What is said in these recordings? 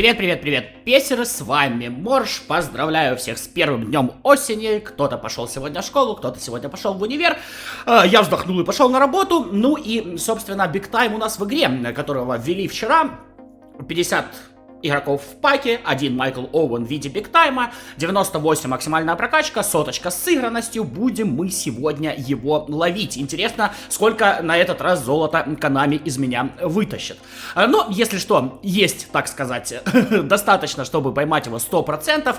Привет, песеры, с вами Морж, поздравляю всех с первым днем осени, кто-то пошел сегодня в школу, кто-то сегодня пошел в универ, я вздохнул и пошел на работу, ну и, собственно, Big Time у нас в игре, которого ввели вчера, 50 игроков в паке, один Майкл Оуэн в виде бигтайма, 98 максимальная прокачка, соточка с сыгранностью, будем мы сегодня его ловить. Интересно, сколько на этот раз золота Konami из меня вытащит. Но, если что, есть, так сказать, достаточно, чтобы поймать его 100%.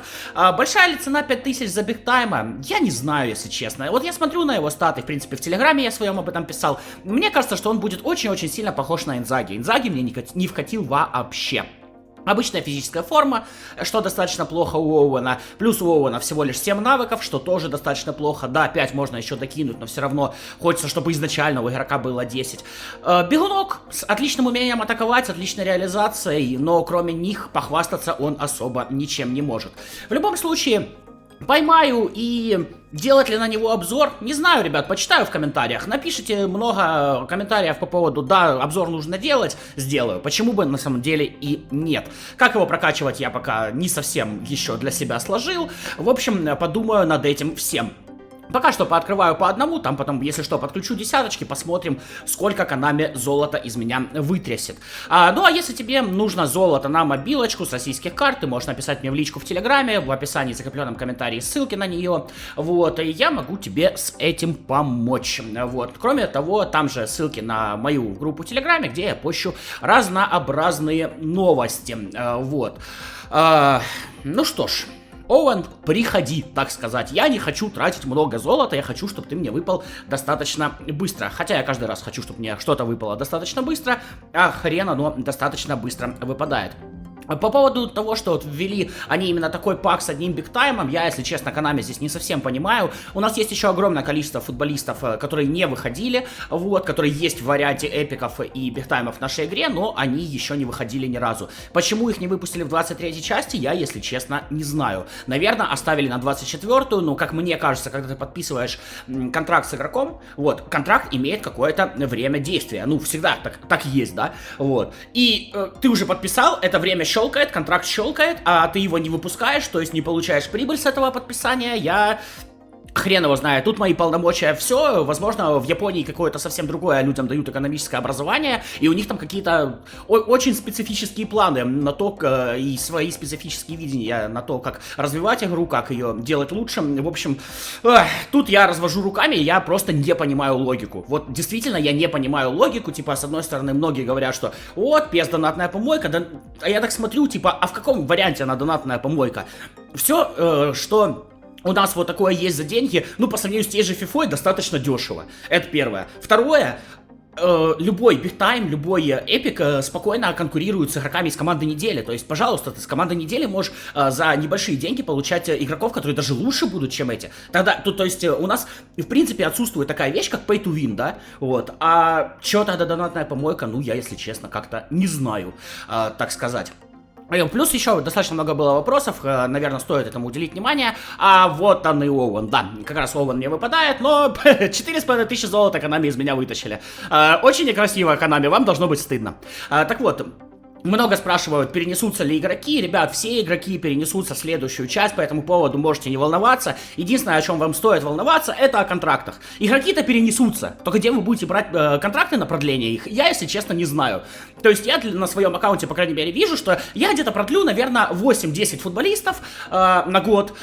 Большая ли цена 5000 за бигтайма? Я не знаю, если честно. Вот я смотрю на его статы, в принципе, в Телеграме я своем об этом писал. Мне кажется, что он будет очень-очень сильно похож на Инзаги. Инзаги мне не вкатил вообще. Обычная физическая форма, что достаточно плохо у Оуэна. Плюс у Оуэна всего лишь 7 навыков, что тоже достаточно плохо. Да, 5 можно еще докинуть, но все равно хочется, чтобы изначально у игрока было 10. Бегунок с отличным умением атаковать, отличной реализацией, но кроме них похвастаться он особо ничем не может. В любом случае, поймаю и делать ли на него обзор? Не знаю, ребят, почитаю в комментариях. Напишите много комментариев по поводу, да, обзор нужно делать, сделаю. Почему бы на самом деле и нет. Как его прокачивать, я пока не совсем еще для себя сложил. В общем, подумаю над этим всем. Пока что пооткрываю по одному, там потом, если что, подключу десяточки, посмотрим, сколько Konami золота из меня вытрясет. Ну а если тебе нужно золото на мобилочку с российских карт, ты можешь написать мне в личку в Телеграме, в описании закрепленном комментарии ссылки на нее, вот, и я могу тебе с этим помочь, вот. Кроме того, там же ссылки на мою группу в Телеграме, где я пощу разнообразные новости, вот. Ну что ж. Оуэн, приходи, так сказать. Я не хочу тратить много золота, я хочу, чтобы ты мне выпал достаточно быстро. Хотя я каждый раз хочу, чтобы мне что-то выпало достаточно быстро, а хрен оно достаточно быстро выпадает. По поводу того, что вот ввели они именно такой пак с одним бигтаймом, я, если честно, Konami здесь не совсем понимаю. У нас есть еще огромное количество футболистов, которые не выходили, вот, которые есть в варианте эпиков и бигтаймов в нашей игре, но они еще не выходили ни разу. Почему их не выпустили в 23-й части, я, если честно, не знаю. Наверное, оставили на 24-ю, но, как мне кажется, когда ты подписываешь контракт с игроком, вот, контракт имеет какое-то время действия. Ну, всегда так и есть, да, вот. И ты уже подписал, это время щелкает, контракт щелкает, а ты его не выпускаешь, то есть не получаешь прибыль с этого подписания, я хрен его знает. Тут мои полномочия все, возможно, в Японии какое-то совсем другое, людям дают экономическое образование, и у них там какие-то очень специфические планы на то, и свои специфические видения на то, как развивать игру, как ее делать лучше. В общем, тут я развожу руками, я просто не понимаю логику. Вот действительно я не понимаю логику, типа, с одной стороны, многие говорят, что вот, PS донатная помойка, да, а я так смотрю, типа, а в каком варианте она донатная помойка? Все, что у нас вот такое есть за деньги, ну, по сравнению с той же FIFA, достаточно дешево. Это первое. Второе, любой бигтайм, любой эпик спокойно конкурирует с игроками из команды недели. То есть, пожалуйста, ты с команды недели можешь за небольшие деньги получать игроков, которые даже лучше будут, чем эти. Тогда, то есть, у нас, в принципе, отсутствует такая вещь, как pay to win, да? Вот. А чё тогда донатная помойка? Ну, я, если честно, как-то не знаю, так сказать. Плюс еще достаточно много было вопросов, наверное, стоит этому уделить внимание. А вот он и Оуэн, да, как раз Оуэн мне выпадает, но 4500 золота Konami из меня вытащили. Очень некрасиво, Konami, вам должно быть стыдно. Так вот, много спрашивают, перенесутся ли игроки. Ребят, все игроки перенесутся в следующую часть, по этому поводу можете не волноваться. Единственное, о чем вам стоит волноваться, это о контрактах. Игроки-то перенесутся, только где вы будете брать контракты на продление их, я, если честно, не знаю. То есть я на своем аккаунте, по крайней мере, вижу, что я где-то продлю, наверное, 8-10 футболистов на год,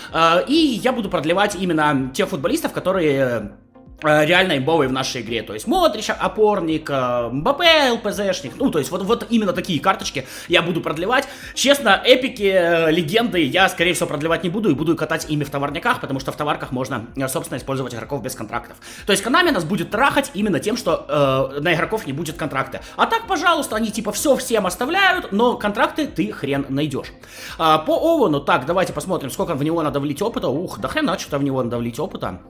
и я буду продлевать именно тех футболистов, которые реально имбовые в нашей игре, то есть Модрич, опорник, МБП, ЛПЗшник, ну, то есть вот именно такие карточки я буду продлевать. Честно, эпики, легенды я, скорее всего, продлевать не буду и буду катать ими в товарниках, потому что в товарках можно, собственно, использовать игроков без контрактов. То есть Konami нас будет трахать именно тем, что на игроков не будет контракта. А так, пожалуйста, они типа все всем оставляют, но контракты ты хрен найдешь. По Оуэну, так, давайте посмотрим, сколько в него надо влить опыта. Ух, да хрена что-то в него надо влить опыта.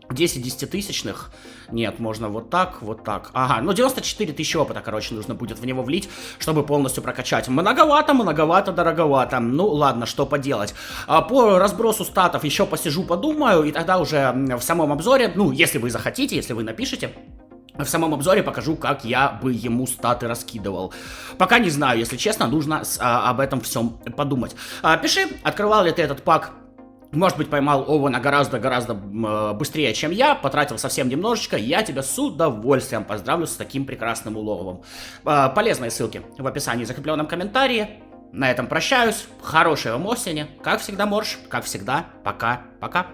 10 десятитысячных. Нет, можно вот так, вот так. Ага, ну 94 тысячи опыта, короче, нужно будет в него влить, чтобы полностью прокачать. Многовато, дороговато. Ну ладно, что поделать. По разбросу статов еще посижу, подумаю, и тогда уже в самом обзоре, ну, если вы захотите, если вы напишите, в самом обзоре покажу, как я бы ему статы раскидывал. Пока не знаю, если честно, нужно об этом всем подумать. Пиши, открывал ли ты этот пак. Может быть, поймал Ована гораздо-гораздо быстрее, чем я, потратил совсем немножечко, я тебя с удовольствием поздравлю с таким прекрасным уловом. Полезные ссылки в описании и закрепленном комментарии. На этом прощаюсь, хорошей вам осени, как всегда, Морж, как всегда, пока-пока.